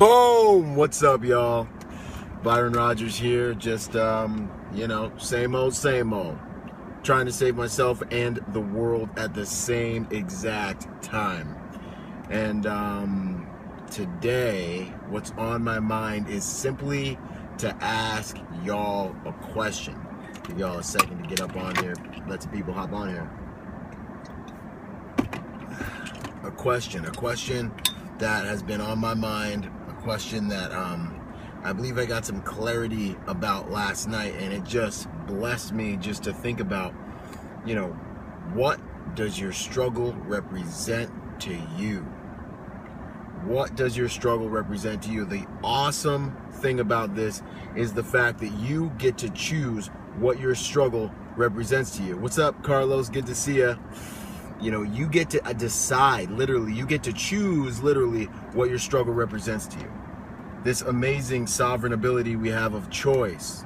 Boom! What's up, y'all? Byron Rogers here. Just, same old. Trying to save myself and the world at the same exact time. And today, what's on my mind is simply to ask y'all a question. Give y'all a second to get up on here. Let some people hop on here. A question that has been on my mind. A question that I believe I got some clarity about last night, and it just blessed me just to think about, what does your struggle represent to you? What does your struggle represent to you? The awesome thing about this is the fact that you get to choose what your struggle represents to you. What's up, Carlos? Good to see you. You get to decide, literally, you get to choose, literally, what your struggle represents to you. This amazing sovereign ability we have of choice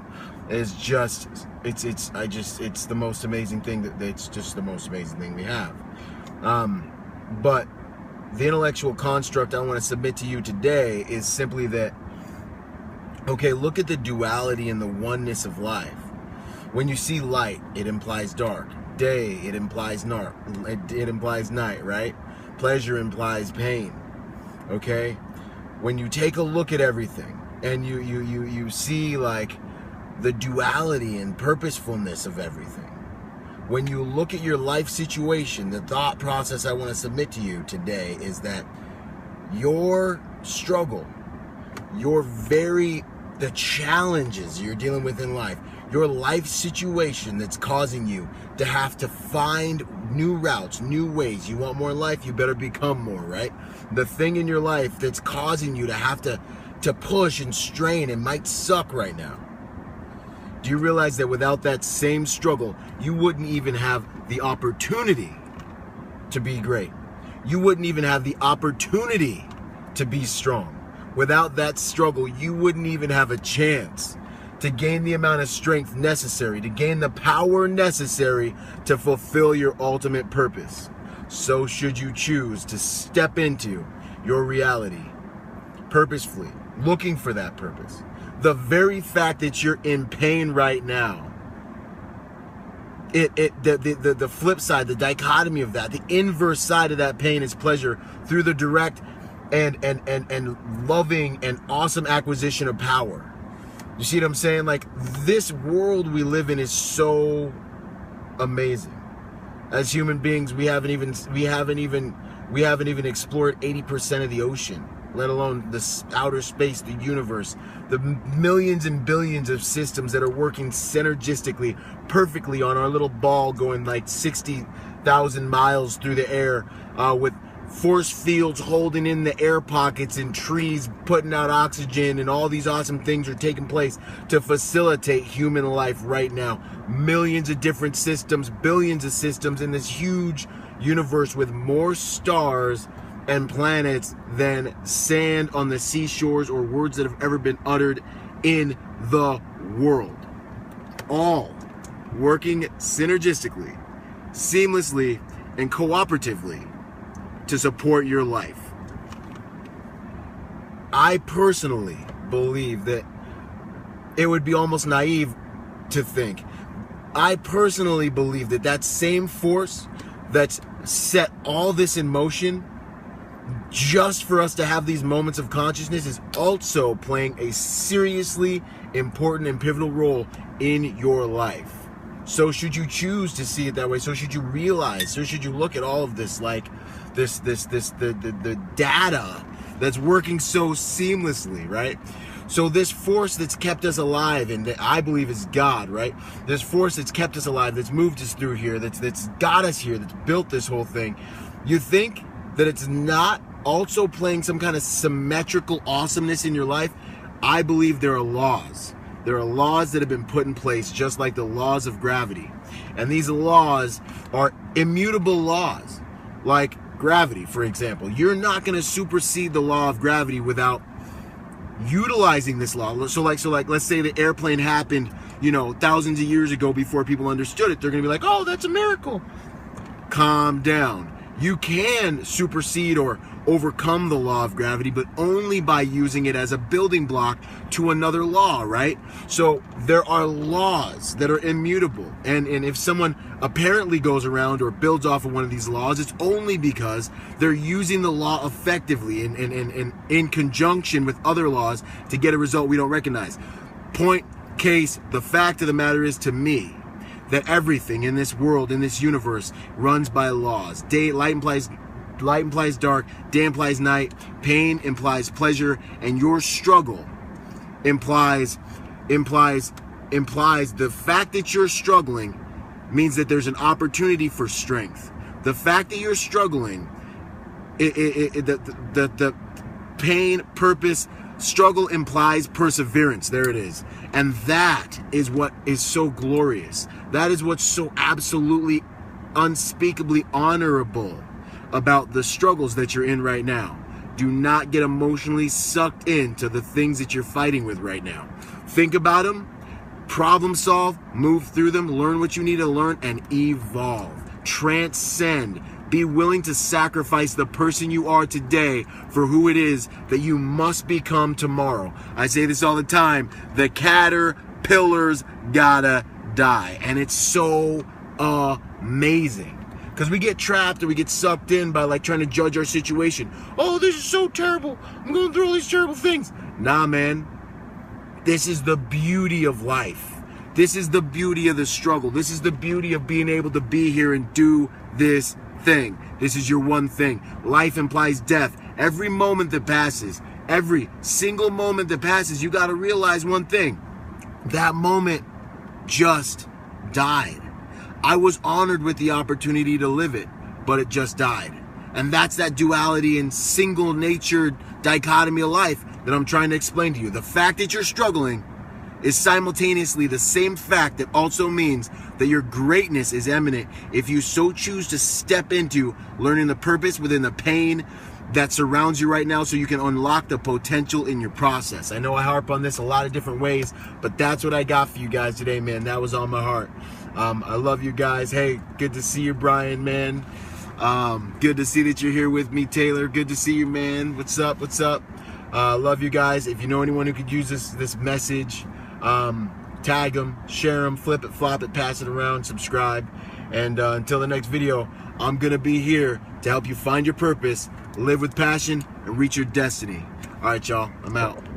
is just, it's the most amazing thing it's just the most amazing thing we have. But the intellectual construct I want to submit to you today is simply that, okay, look at the duality and the oneness of life. When you see light, it implies dark. Day, it implies it implies night, right? Pleasure implies pain. Okay? When you take a look at everything and you see like the duality and purposefulness of everything. When you look at your life situation, the thought process I want to submit to you today is that your struggle, the challenges you're dealing with in life, your life situation that's causing you to have to find new routes, new ways. You want more in life, you better become more, right? The thing in your life that's causing you to have to push and strain and might suck right now. Do you realize that without that same struggle, you wouldn't even have the opportunity to be great? You wouldn't even have the opportunity to be strong. Without that struggle, you wouldn't even have a chance to gain the amount of strength necessary, to gain the power necessary to fulfill your ultimate purpose. So should you choose to step into your reality purposefully, looking for that purpose. The very fact that you're in pain right now, the flip side, the dichotomy of that, the inverse side of that pain is pleasure through the direct and loving and awesome acquisition of power. You see what I'm saying? Like, this world we live in is so amazing. As human beings, we haven't even explored 80% of the ocean, let alone the outer space, the universe, the millions and billions of systems that are working synergistically, perfectly on our little ball going like 60,000 miles through the air, with force fields holding in the air pockets and trees putting out oxygen, and all these awesome things are taking place to facilitate human life right now. Millions of different systems, billions of systems in this huge universe with more stars and planets than sand on the seashores or words that have ever been uttered in the world. All working synergistically, seamlessly, and cooperatively to support your life. I personally believe that it would be almost naive to think. I personally believe that that same force that's set all this in motion just for us to have these moments of consciousness is also playing a seriously important and pivotal role in your life. So should you choose to see it that way, so should you realize, so should you look at all of this like the data that's working so seamlessly, right? So this force that's kept us alive, and that I believe is God, right? This force that's kept us alive, that's moved us through here, that's got us here, that's built this whole thing. You think that it's not also playing some kind of symmetrical awesomeness in your life? I believe there are laws. There are laws that have been put in place, just like the laws of gravity. And these laws are immutable laws. Like gravity, for example. You're not going to supersede the law of gravity without utilizing this law. So like, let's say the airplane happened, thousands of years ago before people understood it. They're going to be like, oh, that's a miracle. Calm down. You can supersede or overcome the law of gravity, but only by using it as a building block to another law, right? So there are laws that are immutable. And if someone apparently goes around or builds off of one of these laws, it's only because they're using the law effectively in conjunction with other laws to get a result we don't recognize. Point case, the fact of the matter is, to me, that everything in this world, in this universe, runs by laws. Light implies dark, day implies night, pain implies pleasure, and your struggle implies the fact that you're struggling means that there's an opportunity for strength. The fact that you're struggling, the pain, purpose, struggle implies perseverance. There it is. And that is what is so glorious. That is what's so absolutely unspeakably honorable about the struggles that you're in right now. Do not get emotionally sucked into the things that you're fighting with right now. Think about them, problem solve, move through them, learn what you need to learn, and evolve. Transcend. Be willing to sacrifice the person you are today for who it is that you must become tomorrow. I say this all the time. The caterpillars gotta die. And it's so amazing. Because we get trapped or we get sucked in by like trying to judge our situation. Oh, this is so terrible. I'm going through all these terrible things. Nah, man. This is the beauty of life. This is the beauty of the struggle. This is the beauty of being able to be here and do this thing. This is your one thing. Life implies death. Every moment that passes, every single moment that passes, you got to realize one thing. That moment just died. I was honored with the opportunity to live it, but it just died. And that's that duality and single-natured dichotomy of life that I'm trying to explain to you. The fact that you're struggling is simultaneously the same fact that also means that your greatness is imminent if you so choose to step into learning the purpose within the pain that surrounds you right now so you can unlock the potential in your process. I know I harp on this a lot of different ways, but that's what I got for you guys today, man. That was on my heart. I love you guys. Hey, good to see you, Brian, man. Good to see that you're here with me, Taylor. Good to see you, man. What's up? What's up? Love you guys. If you know anyone who could use this message, tag them, share them, flip it, flop it, pass it around, subscribe. And until the next video, I'm going to be here to help you find your purpose, live with passion, and reach your destiny. All right, y'all. I'm out.